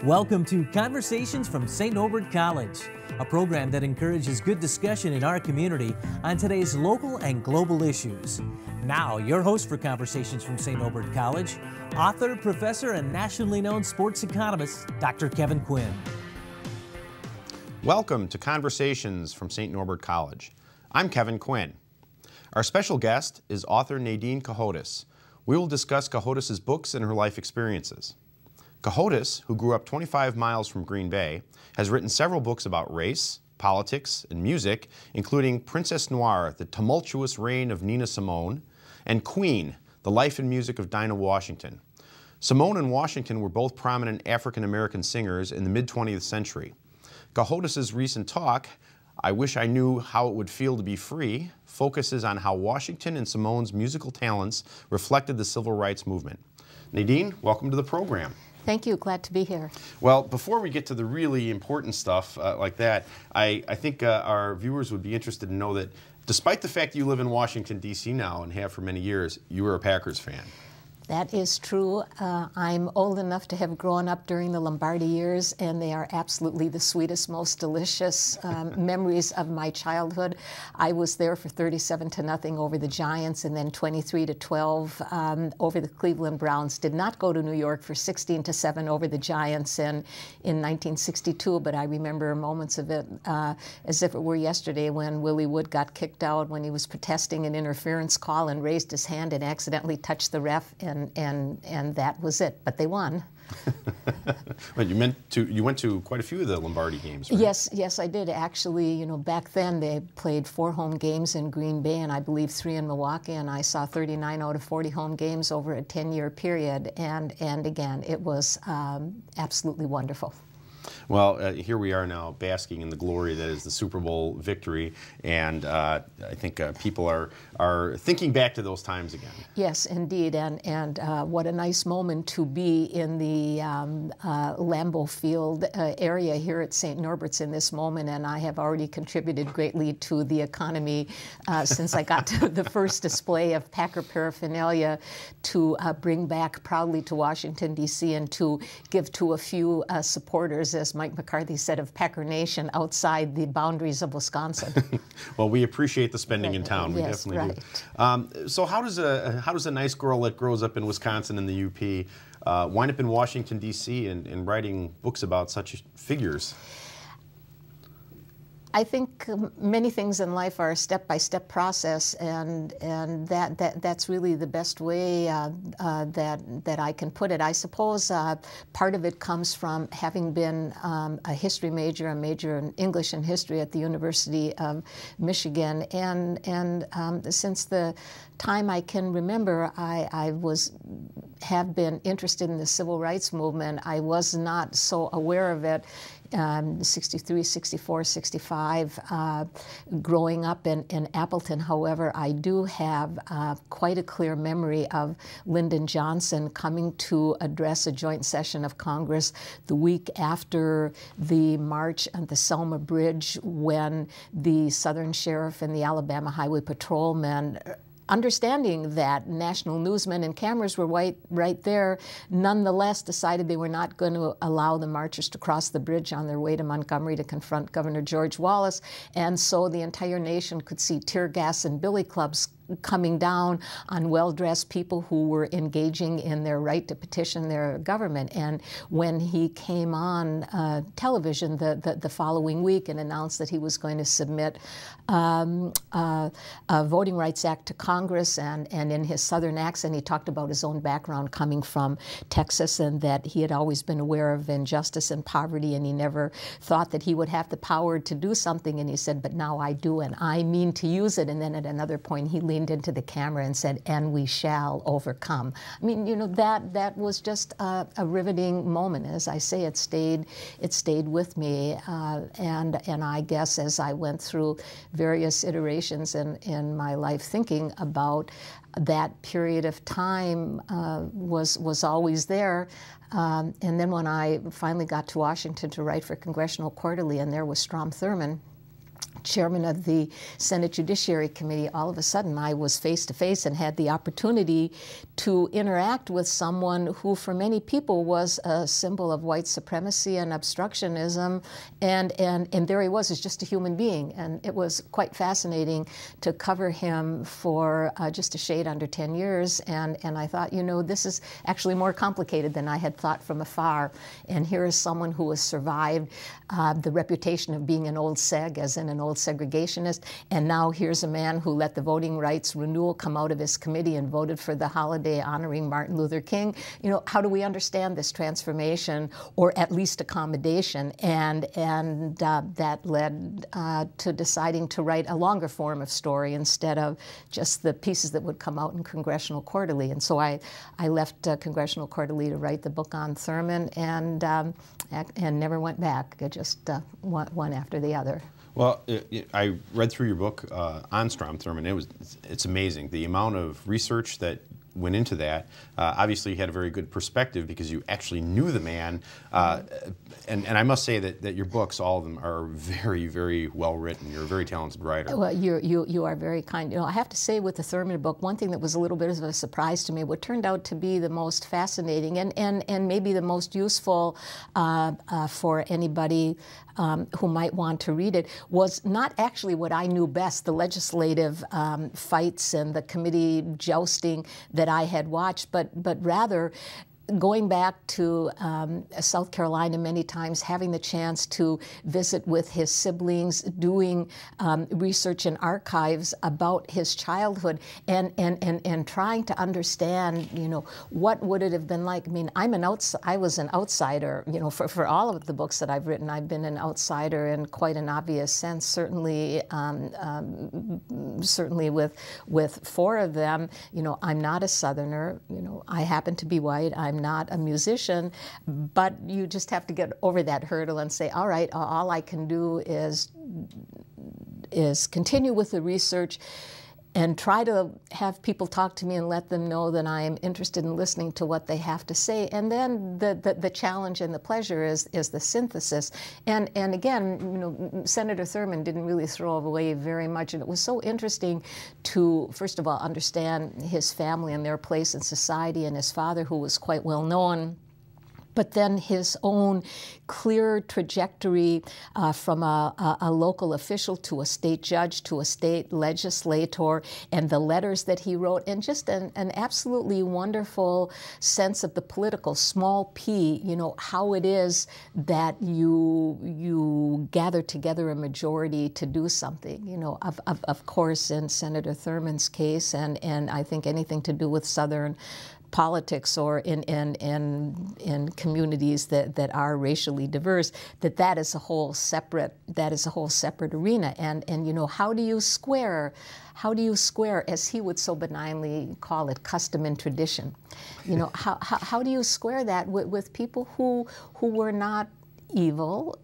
Welcome to Conversations from St. Norbert College, a program that encourages good discussion in our community on today's local and global issues. Now, your host for Conversations from St. Norbert College, author, professor, and nationally known sports economist, Dr. Kevin Quinn. Welcome to Conversations from St. Norbert College. I'm Kevin Quinn. Our special guest is author Nadine Cohodas. We will discuss Cohodas' books and her life experiences. Cohodas, who grew up 25 miles from Green Bay, has written several books about race, politics, and music, including Princess Noire, The Tumultuous Reign of Nina Simone, and Queen, The Life and Music of Dinah Washington. Simone and Washington were both prominent African-American singers in the mid-20th century. Cohodas' recent talk, I Wish I Knew How It Would Feel to Be Free, focuses on how Washington and Simone's musical talents reflected the civil rights movement. Nadine, welcome to the program. Thank you. Glad to be here. Well, before we get to the really important stuff like that, I think our viewers would be interested to know that despite the fact that you live in Washington, D.C. now and have for many years, you were a Packers fan. That is true. I'm old enough to have grown up during the Lombardi years, and they are absolutely the sweetest, most delicious memories of my childhood. I was there for 37-0 over the Giants, and then 23-12 over the Cleveland Browns. Did not go to New York for 16-7 over the Giants in 1962, but I remember moments of it as if it were yesterday when Willie Wood got kicked out when he was protesting an interference call and raised his hand and accidentally touched the ref. And that was it. But they won. Well, you went to quite a few of the Lombardi games, right? Yes, I did. Actually, you know, back then they played 4 home games in Green Bay and I believe 3 in Milwaukee, and I saw 39 out of 40 home games over a 10-year period. And again, it was absolutely wonderful. Well, here we are now basking in the glory that is the Super Bowl victory, and I think people are thinking back to those times again. Yes, indeed, and what a nice moment to be in the Lambeau Field area here at St. Norbert's in this moment, and I have already contributed greatly to the economy since I got to the first display of Packer paraphernalia to bring back proudly to Washington, D.C., and to give to a few supporters, as Mike McCarthy said, of Packer Nation outside the boundaries of Wisconsin. Well, we appreciate the spending in town. We yes, definitely right. do. So how does a nice girl that grows up in Wisconsin in the UP wind up in Washington, D.C. and writing books about such figures? I think many things in life are a step-by-step process, and that's really the best way that I can put it. I suppose part of it comes from having been a history major, a major in English and history at the University of Michigan, and since the time I can remember, I have been interested in the civil rights movement. I was not so aware of it 63, 64, 65, growing up in Appleton. However, I do have quite a clear memory of Lyndon Johnson coming to address a joint session of Congress the week after the march on the Selma Bridge, when the Southern Sheriff and the Alabama Highway Patrolmen, understanding that national newsmen and cameras were right there, nonetheless decided they were not going to allow the marchers to cross the bridge on their way to Montgomery to confront Governor George Wallace. And so the entire nation could see tear gas and billy clubs coming down on well-dressed people who were engaging in their right to petition their government. And when he came on television the following week and announced that he was going to submit a Voting Rights Act to Congress, and in his Southern accent he talked about his own background coming from Texas, and that he had always been aware of injustice and poverty, and he never thought that he would have the power to do something, and he said, but now I do, and I mean to use it. And then at another point he leaned into the camera and said, and we shall overcome. I mean, you know, that was just a riveting moment. As I say, it stayed with me, and I guess as I went through various iterations in my life thinking about that period of time was always there. And then when I finally got to Washington to write for Congressional Quarterly, and there was Strom Thurmond chairman of the Senate Judiciary Committee, all of a sudden I was face to face and had the opportunity to interact with someone who for many people was a symbol of white supremacy and obstructionism, and there he was as just a human being. And it was quite fascinating to cover him for just a shade under 10 years, and I thought, you know, this is actually more complicated than I had thought from afar. And here is someone who has survived the reputation of being an old seg, as in an old segregationist, and now here's a man who let the voting rights renewal come out of his committee and voted for the holiday honoring Martin Luther King. You know, how do we understand this transformation, or at least accommodation? And that led to deciding to write a longer form of story instead of just the pieces that would come out in Congressional Quarterly. And so I left Congressional Quarterly to write the book on Thurman, and never went back. Just one after the other. Well, I read through your book on Strom Thurmond. It's amazing the amount of research that went into that. Obviously, you had a very good perspective because you actually knew the man. And I must say that your books, all of them, are very, very well written. You're a very talented writer. Well, you are very kind. You know, I have to say with the Thurman book, one thing that was a little bit of a surprise to me, what turned out to be the most fascinating and maybe the most useful for anybody who might want to read it, was not actually what I knew best, the legislative fights and the committee jousting that I had watched, but rather going back to South Carolina many times, having the chance to visit with his siblings, doing research in archives about his childhood, and trying to understand, you know, what would it have been like. I mean, I was an outsider, you know, for all of the books that I've written. I've been an outsider in quite an obvious sense. Certainly, certainly with four of them, you know, I'm not a Southerner. You know, I happen to be white. I'm not a musician, but you just have to get over that hurdle and say, all right, all I can do is continue with the research and try to have people talk to me and let them know that I am interested in listening to what they have to say. And then the challenge and the pleasure is the synthesis. And again, you know, Senator Thurman didn't really throw away very much, and it was so interesting to, first of all, understand his family and their place in society, and his father, who was quite well known, but then his own clear trajectory from a local official to a state judge to a state legislator, and the letters that he wrote, and just an absolutely wonderful sense of the political, small p, you know, how it is that you gather together a majority to do something, you know, of course in Senator Thurman's case, and I think anything to do with Southern politics or in communities that are racially diverse, that is a whole separate arena. And you know, how do you square, as he would so benignly call it, custom and tradition? You know, how do you square that with people who were not evil,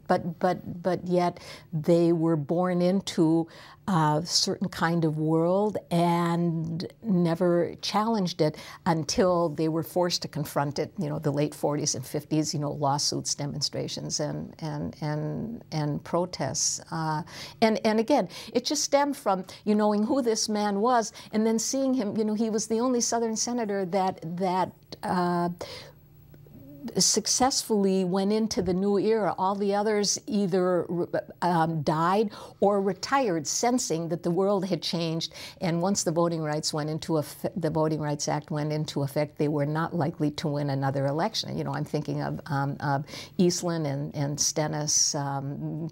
but yet they were born into a certain kind of world and never challenged it until they were forced to confront it, you know, the late 40s and 50s, you know, lawsuits, demonstrations, and protests. And again, it just stemmed from, you knowing who this man was, and then seeing him, you know, he was the only Southern senator that successfully went into the new era. All the others either died or retired, sensing that the world had changed. And once the Voting Rights the Voting Rights Act went into effect, they were not likely to win another election. You know, I'm thinking of Eastland and Stennis,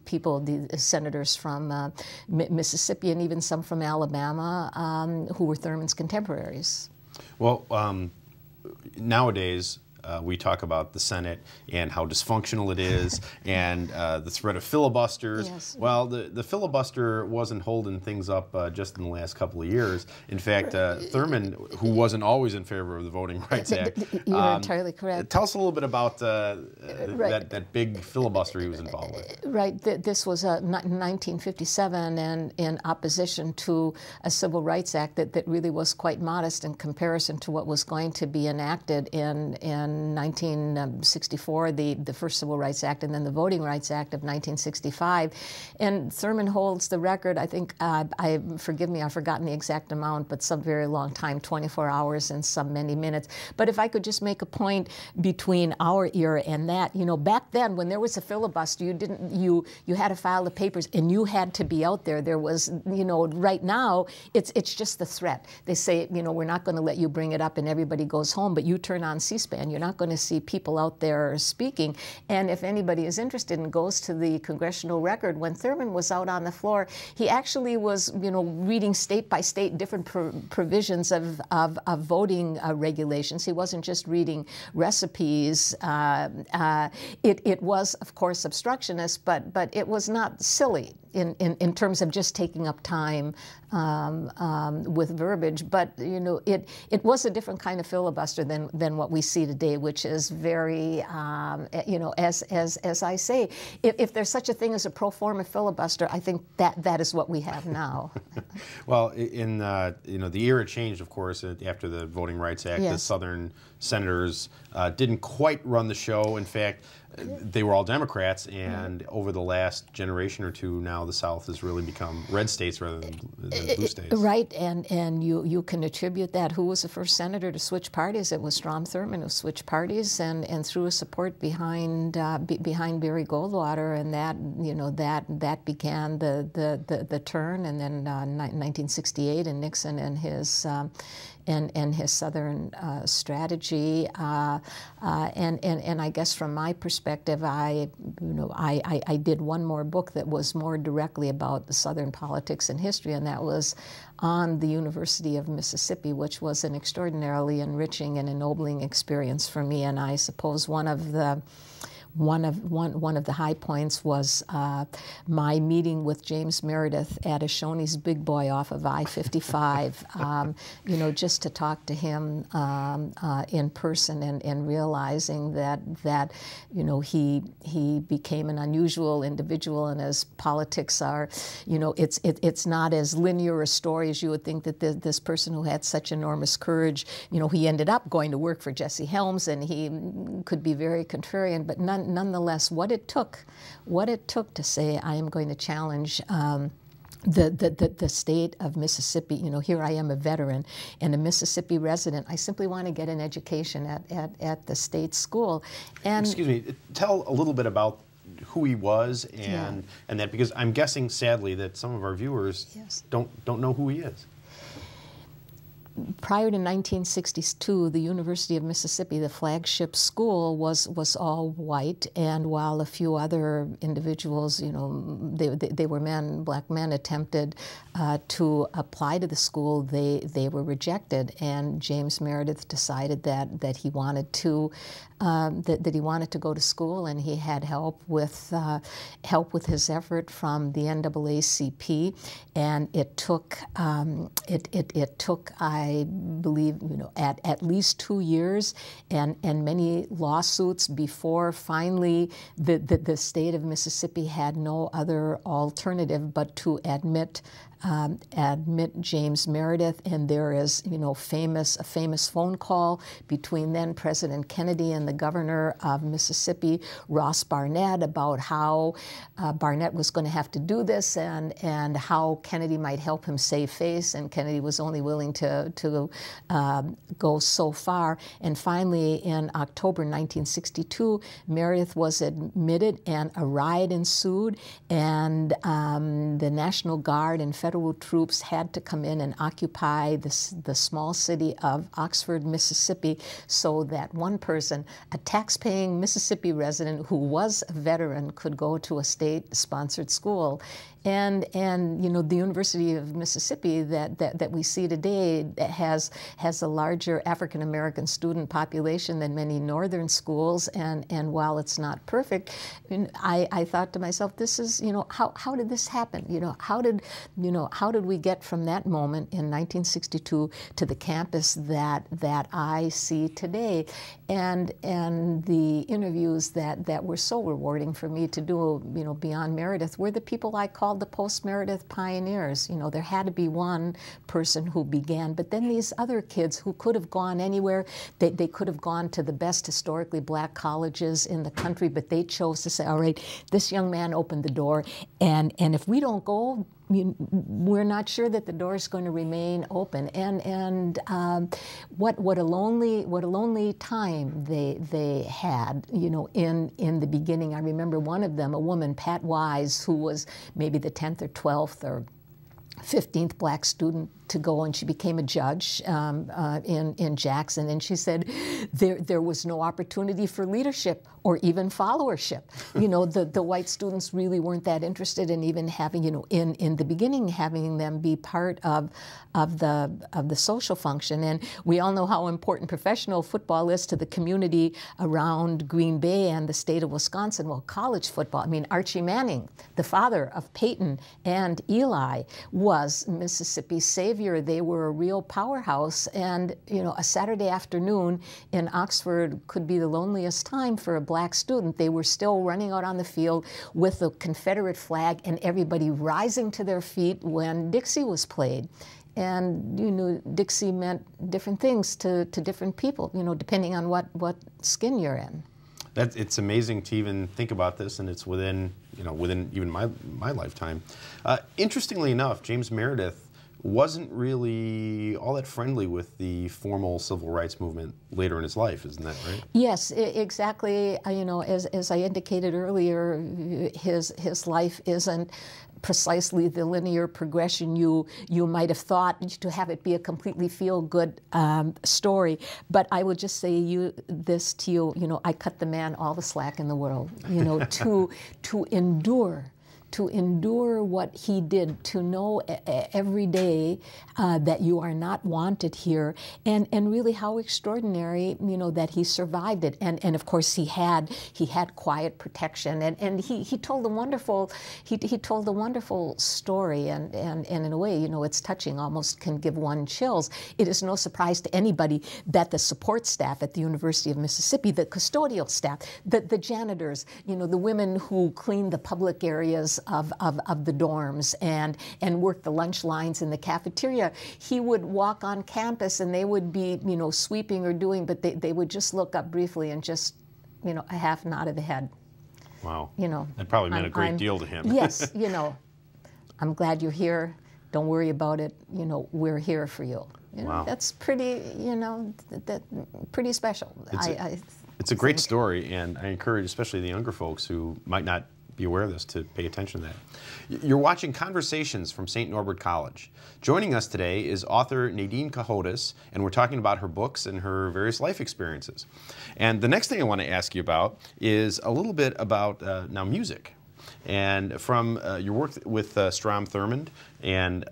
people, the senators from Mississippi, and even some from Alabama, who were Thurman's contemporaries. Well, nowadays, we talk about the Senate and how dysfunctional it is, and the threat of filibusters. Yes. Well, the filibuster wasn't holding things up just in the last couple of years. In fact, Thurman, who wasn't always in favor of the Voting Rights Act, you're entirely correct. Tell us a little bit about that big filibuster he was involved with. Right. This was 1957, and in opposition to a Civil Rights Act that really was quite modest in comparison to what was going to be enacted in in 1964, the first Civil Rights Act, and then the Voting Rights Act of 1965. And Thurman holds the record, I think, forgive me, I've forgotten the exact amount, but some very long time, 24 hours and some many minutes. But if I could just make a point between our era and that, you know, back then when there was a filibuster, you had to file the papers and you had to be out there. There was, you know, right now it's just the threat. They say, you know, we're not going to let you bring it up and everybody goes home, but you turn on C-SPAN, you're not going to see people out there speaking. And if anybody is interested and goes to the congressional record, when Thurman was out on the floor, he actually was, you know, reading state by state different provisions of voting regulations. He wasn't just reading recipes. It was, of course, obstructionist, but it was not silly in terms of just taking up time with verbiage. But, you know, it was a different kind of filibuster than what we see today, which is very, you know, as I say, if there's such a thing as a pro forma filibuster, I think that is what we have now. Well, in you know, the era changed, of course, after the Voting Rights Act. Yes. The Southern senators didn't quite run the show. In fact, they were all Democrats, and over the last generation or two now, the South has really become red states rather than blue states. Right, and you can attribute that. Who was the first senator to switch parties? It was Strom Thurmond who switched parties and threw his support behind Barry Goldwater, and that, you know, that began the turn, and then 1968 and Nixon and his Southern strategy, and I guess from my perspective, I did one more book that was more directly about the Southern politics and history, and that was on the University of Mississippi, which was an extraordinarily enriching and ennobling experience for me. And I suppose one of the high points was my meeting with James Meredith at Ashoni's Big Boy off of I-55, you know, just to talk to him in person and realizing that you know, he became an unusual individual, and as politics are, you know, it's not as linear a story as you would think, that this person who had such enormous courage, you know, he ended up going to work for Jesse Helms, and he could be very contrarian, but nonetheless, what it took to say, I am going to challenge the state of Mississippi. You know, here I am, a veteran and a Mississippi resident. I simply want to get an education at the state school. And excuse me, tell a little bit about who he was and that, because I'm guessing, sadly, that some of our viewers don't know who he is. Prior to 1962, the University of Mississippi, the flagship school, was all white, and while a few other individuals, you know, they were men, black men, attempted to apply to the school, they were rejected. And James Meredith decided that he wanted to that he wanted to go to school, and he had help with his effort from the NAACP, and it took I believe, you know, at least 2 years and many lawsuits before finally the state of Mississippi had no other alternative but to admit James Meredith. And there is, you know, a famous phone call between then President Kennedy and the governor of Mississippi, Ross Barnett, about how Barnett was going to have to do this and how Kennedy might help him save face. And Kennedy was only willing to go so far. And finally, in October 1962, Meredith was admitted, and a riot ensued, and the National Guard and federal troops had to come in and occupy the small city of Oxford, Mississippi, so that one person, a tax-paying Mississippi resident who was a veteran, could go to a state-sponsored school. And you know, the University of Mississippi that we see today has a larger African American student population than many northern schools. And while it's not perfect, I thought to myself, this is, you know, how did this happen? You know, how did, you how did we get from that moment in 1962 to the campus that I see today? And the interviews that were so rewarding for me to do, beyond Meredith, were the people I called the post-Meredith pioneers. There had to be one person who began, but then these other kids who could have gone anywhere, they could have gone to the best historically black colleges in the country, but they chose to say, all right, this young man opened the door, and if we don't go, we're not sure that the door is going to remain open. And what a lonely time they had, in the beginning. I remember one of them, a woman, Pat Wise, who was maybe the 10th or 12th or 15th black student to go, and she became a judge in Jackson, and she said there was no opportunity for leadership or even followership. The white students really weren't that interested in even having, in the beginning, having them be part of the social function. And we all know how important professional football is to the community around Green Bay and the state of Wisconsin. Well, college football, Archie Manning, the father of Peyton and Eli, was Mississippi's savior. They were a real powerhouse, and a Saturday afternoon in Oxford could be the loneliest time for a black student. They were still running out on the field with the Confederate flag and everybody rising to their feet when Dixie was played. And Dixie meant different things to different people, depending on what skin you're in. It's amazing to even think about this, and it's within even my lifetime. Interestingly enough, James Meredith wasn't really all that friendly with the formal civil rights movement later in his life, isn't that right? Yes, exactly. As I indicated earlier, his life isn't precisely the linear progression you might have thought, to have it be a completely feel-good story. But I would just say this to you, I cut the man all the slack in the world, to endure what he did, to know every day that you are not wanted here, and really how extraordinary, that he survived it. And of course he had quiet protection, and he told a wonderful story, and in a way, it's touching, almost can give one chills. It is no surprise to anybody that the support staff at the University of Mississippi, the custodial staff, the janitors, the women who cleaned the public areas of the dorms and worked the lunch lines in the cafeteria. He would walk on campus and they would be, sweeping or doing, but they would just look up briefly and just, a half nod of the head. Wow. That probably meant a great deal to him. Yes, I'm glad you're here. Don't worry about it. We're here for you. Wow. That's pretty, pretty special. It's a great story, and I encourage especially the younger folks who might not be aware of this to pay attention to that. You're watching Conversations from St. Norbert College. Joining us today is author Nadine Cohodas, and we're talking about her books and her various life experiences. And the next thing I want to ask you about is a little bit about now music. And from your work with Strom Thurmond and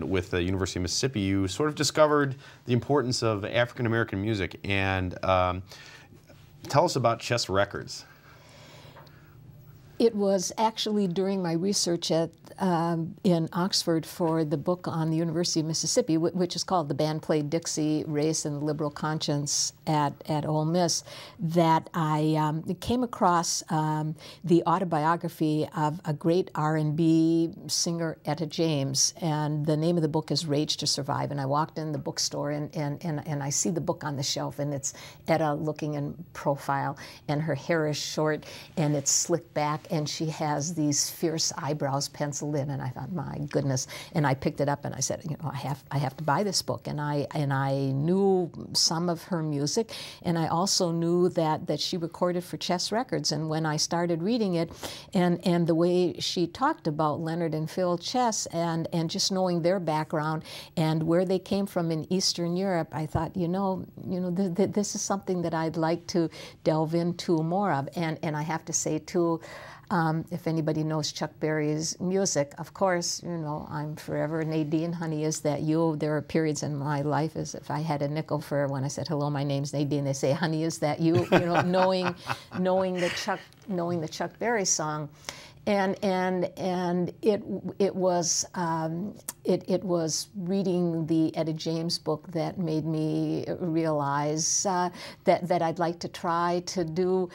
with the University of Mississippi, you sort of discovered the importance of African American music. And tell us about Chess Records. It was actually during my research in Oxford for the book on the University of Mississippi, which is called The Band Played Dixie, Race and the Liberal Conscience at Ole Miss, that I came across the autobiography of a great R&B singer, Etta James, and the name of the book is Rage to Survive. And I walked in the bookstore and I see the book on the shelf, and it's Etta looking in profile, and her hair is short and it's slicked back, and she has these fierce eyebrows penciled in, and I thought, my goodness. And I picked it up and I said, I have to buy this book. And I knew some of her music, and I also knew that she recorded for Chess Records. And when I started reading it, and the way she talked about Leonard and Phil Chess, and just knowing their background and where they came from in Eastern Europe, I thought, this is something that I'd like to delve into more of. And I have to say too, if anybody knows Chuck Berry's music, of course, I'm forever Nadine, honey, is that you? There are periods in my life as if I had a nickel for when I said, hello, my name's Nadine, they say, honey, is that you? Knowing the Chuck Berry song. And it was reading the Etta James book that made me realize that I'd like to try to do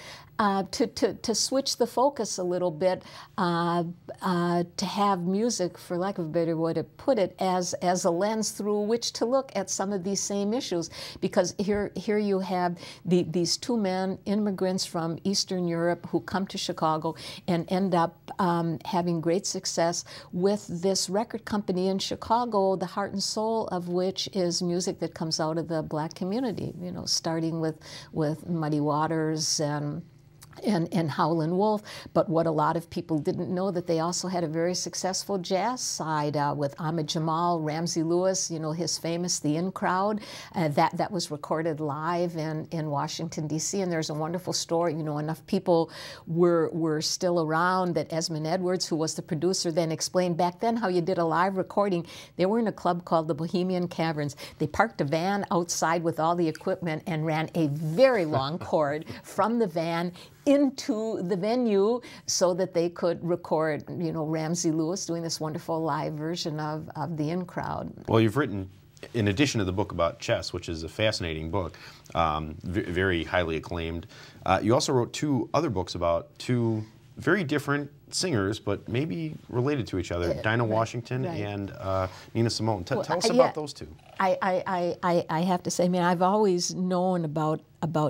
to switch the focus a little bit, to have music, for lack of a better way to put it, as a lens through which to look at some of these same issues. Because here you have these two men, immigrants from Eastern Europe, who come to Chicago and end up having great success with this record company in Chicago, the heart and soul of which is music that comes out of the black community. You know, starting with Muddy Waters and Howlin' Wolf, but what a lot of people didn't know, that they also had a very successful jazz side with Ahmed Jamal, Ramsey Lewis, you know, his famous The In Crowd, that was recorded live in Washington, D.C., and there's a wonderful story. You know, enough people were still around that Esmond Edwards, who was the producer, then explained back then how you did a live recording. They were in a club called the Bohemian Caverns. They parked a van outside with all the equipment and ran a very long cord from the van into the venue so that they could record, you know, Ramsey Lewis doing this wonderful live version of The In Crowd. Well, you've written, in addition to the book about chess, which is a fascinating book, very highly acclaimed, you also wrote two other books about two very different singers, but maybe related to each other, Dinah Washington and Nina Simone. Tell us about those two. I have to say, I mean, I've always known about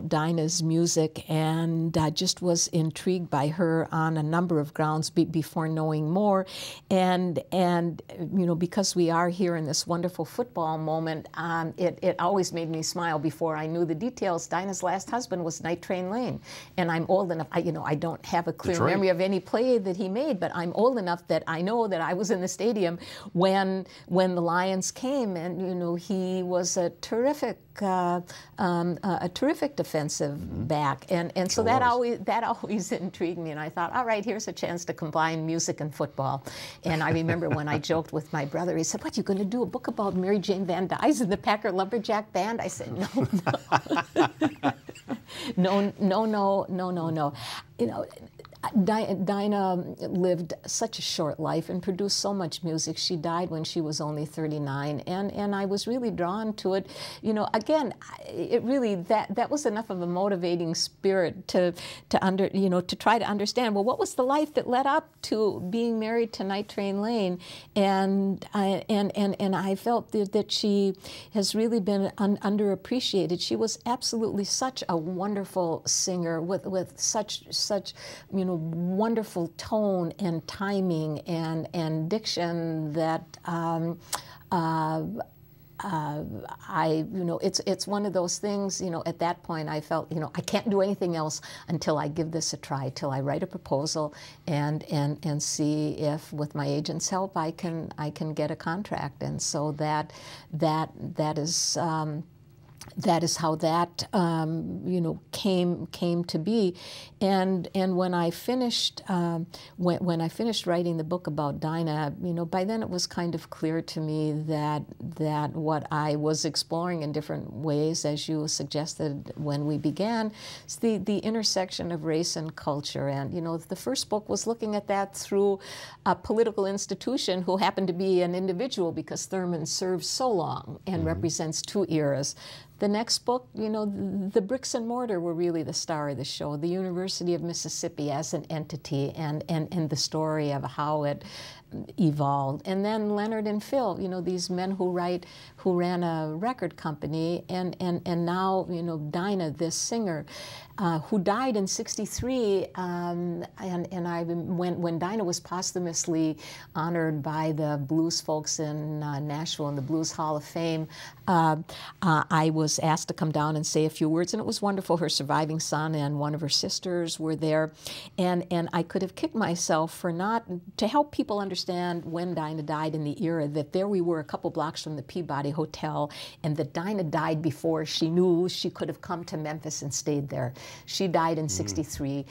Dinah's music, and just was intrigued by her on a number of grounds before knowing more. And you know, because we are here in this wonderful football moment, it always made me smile before I knew the details. Dinah's last husband was Night Train Lane, and I'm old enough. I don't have a clear memory of any play that he made, but I'm old enough that I know that I was in the stadium when the Lions came, and you know, he was a terrific defensive back, and so that always intrigued me, and I thought, all right, here's a chance to combine music and football. And I remember when I joked with my brother, he said, "What, you going to do a book about Mary Jane Van Dyes and the Packer Lumberjack Band?" I said, no. You know, Dinah lived such a short life and produced so much music. She died when she was only 39, and I was really drawn to it. You know, again, it really, that was enough of a motivating spirit to try to understand, well, what was the life that led up to being married to Night Train Lane? And I felt that she has really been underappreciated. She was absolutely such a wonderful singer with such you know, wonderful tone and timing and diction that you know, it's one of those things, you know, at that point I felt, you know, I can't do anything else until I give this a try, till I write a proposal and see if, with my agent's help, I can get a contract. And so that is how that you know, came to be, and when I finished when I finished writing the book about Dinah, you know, by then it was kind of clear to me that what I was exploring in different ways, as you suggested when we began, is the intersection of race and culture. And you know, the first book was looking at that through a political institution who happened to be an individual, because Thurman served so long and represents two eras. The next book, you know, the bricks and mortar were really the star of the show. The University of Mississippi as an entity, and the story of how it evolved. And then Leonard and Phil, you know, these men who ran a record company, and now, you know, Dinah, this singer, who died in '63, and when Dinah was posthumously honored by the blues folks in Nashville in the Blues Hall of Fame, I was asked to come down and say a few words, and it was wonderful. Her surviving son and one of her sisters were there, and I could have kicked myself for not to help people understand when Dinah died in the era, that there we were a couple blocks from the Peabody Hotel, and that Dinah died before she knew she could have come to Memphis and stayed there. She died in '63.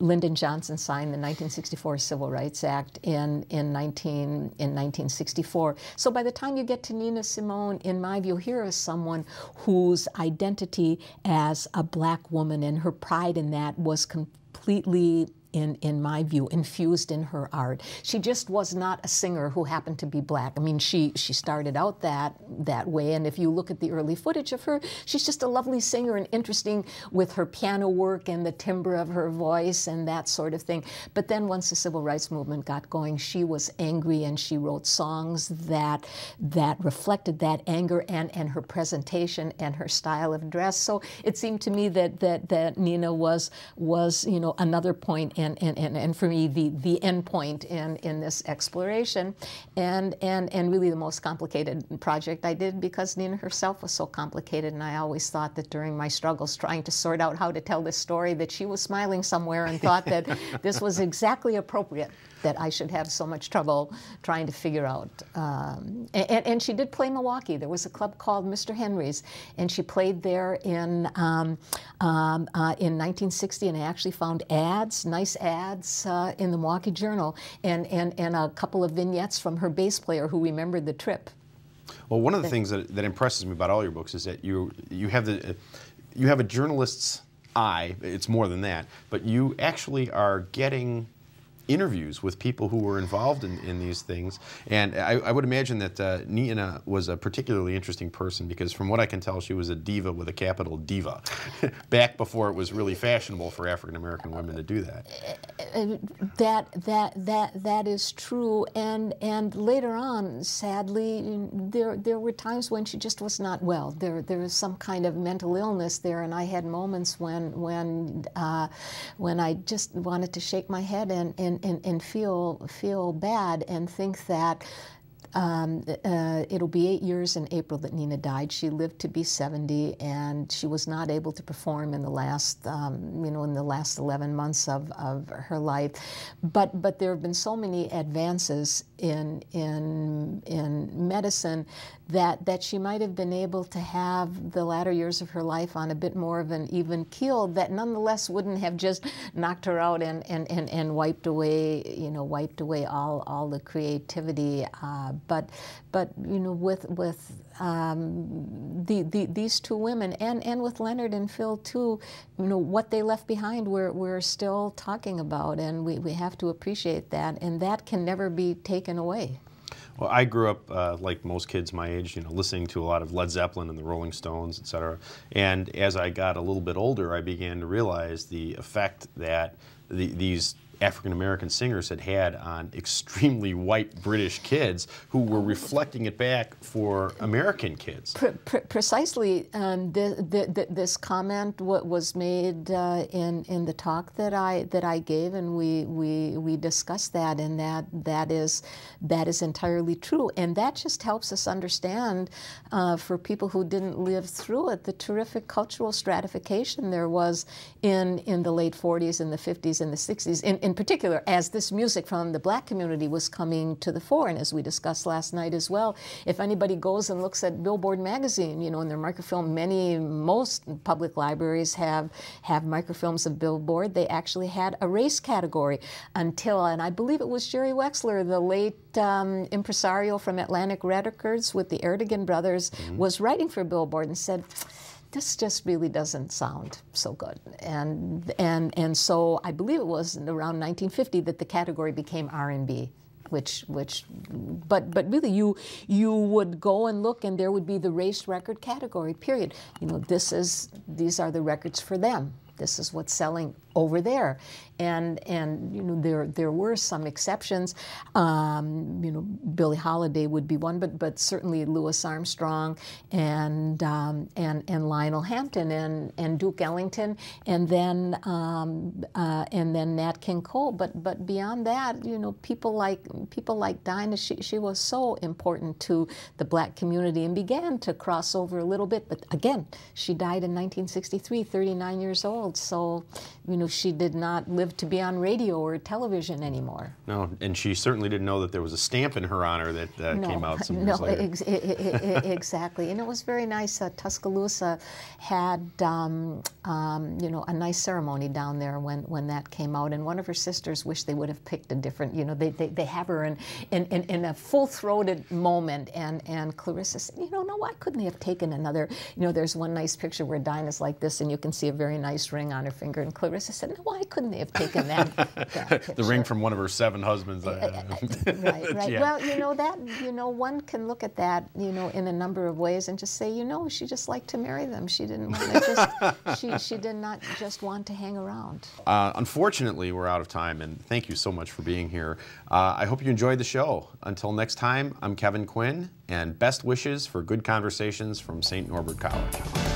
Lyndon Johnson signed the 1964 Civil Rights Act in 1964. So by the time you get to Nina Simone, in my view, here is someone whose identity as a black woman and her pride in that was completely in my view, infused in her art. She just was not a singer who happened to be black. I mean, she started out that way, and if you look at the early footage of her, she's just a lovely singer and interesting with her piano work and the timbre of her voice and that sort of thing. But then once the civil rights movement got going, she was angry, and she wrote songs that reflected that anger and her presentation and her style of dress. So it seemed to me that Nina was another point and for me the end point in this exploration, and really the most complicated project I did, because Nina herself was so complicated, and I always thought that during my struggles trying to sort out how to tell this story that she was smiling somewhere and thought that this was exactly appropriate, that I should have so much trouble trying to figure out. And she did play Milwaukee. There was a club called Mr. Henry's, and she played there in 1960, and I actually found nice ads in the Milwaukee Journal, and a couple of vignettes from her bass player who remembered the trip. Well, one of the things that impresses me about all your books is that you have a journalist's eye. It's more than that, but you actually are getting interviews with people who were involved in these things. And I would imagine that Nina was a particularly interesting person, because from what I can tell, she was a diva with a capital diva, back before it was really fashionable for African American women to do that. That is true. And later on, sadly, there were times when she just was not well. There was some kind of mental illness there, and I had moments when I just wanted to shake my head and feel bad and think that it'll be 8 years in April that Nina died. She lived to be 70, and she was not able to perform in the last, in the last 11 months of her life. But there have been so many advances in medicine that she might have been able to have the latter years of her life on a bit more of an even keel, that nonetheless wouldn't have just knocked her out and wiped away all the creativity. But with these two women, and with Leonard and Phil too, what they left behind we're still talking about, and we have to appreciate that, and that can never be taken away. Well, I grew up, like most kids my age, listening to a lot of Led Zeppelin and the Rolling Stones, etc. And as I got a little bit older, I began to realize the effect that these African-American singers had on extremely white British kids who were reflecting it back for American kids. Precisely, this comment was made in the talk that I gave, and we discussed that, and that is entirely true, and that just helps us understand, for people who didn't live through it, the terrific cultural stratification there was in the late 40s and the 50s and the 60s. In particular, as this music from the black community was coming to the fore, and as we discussed last night as well, if anybody goes and looks at Billboard magazine, in their microfilm, most public libraries have microfilms of Billboard. They actually had a race category until, and I believe it was Jerry Wexler, the late impresario from Atlantic Records with the Erdogan brothers, was writing for Billboard and said, this just really doesn't sound so good. And so I believe it was around 1950 that the category became R&B, but really you would go and look, and there would be the race record category, period. These are the records for them. This is what's selling over there. And there were some exceptions. Billie Holiday would be one, but certainly Louis Armstrong and Lionel Hampton and Duke Ellington, and then Nat King Cole. But beyond that, people like Dinah, she was so important to the black community and began to cross over a little bit. But again, she died in 1963, 39 years old. So she did not live to be on radio or television anymore. No, and she certainly didn't know that there was a stamp in her honor that came out some years later. Exactly. And it was very nice. Tuscaloosa had, a nice ceremony down there when that came out. And one of her sisters wished they would have picked a different, they have her in a full-throated moment. And Clarissa said, no, why couldn't they have taken another? There's one nice picture where Dinah's like this, and you can see a very nice ring on her finger. And Clarissa said, no, why couldn't they have taken that picture? The ring from one of her 7 husbands. Right. Yeah. Well, one can look at that, in a number of ways and just say, she just liked to marry them. She didn't want to she did not just want to hang around. Unfortunately, we're out of time, and thank you so much for being here. I hope you enjoyed the show. Until next time, I'm Kevin Quinn, and best wishes for good conversations from St. Norbert College.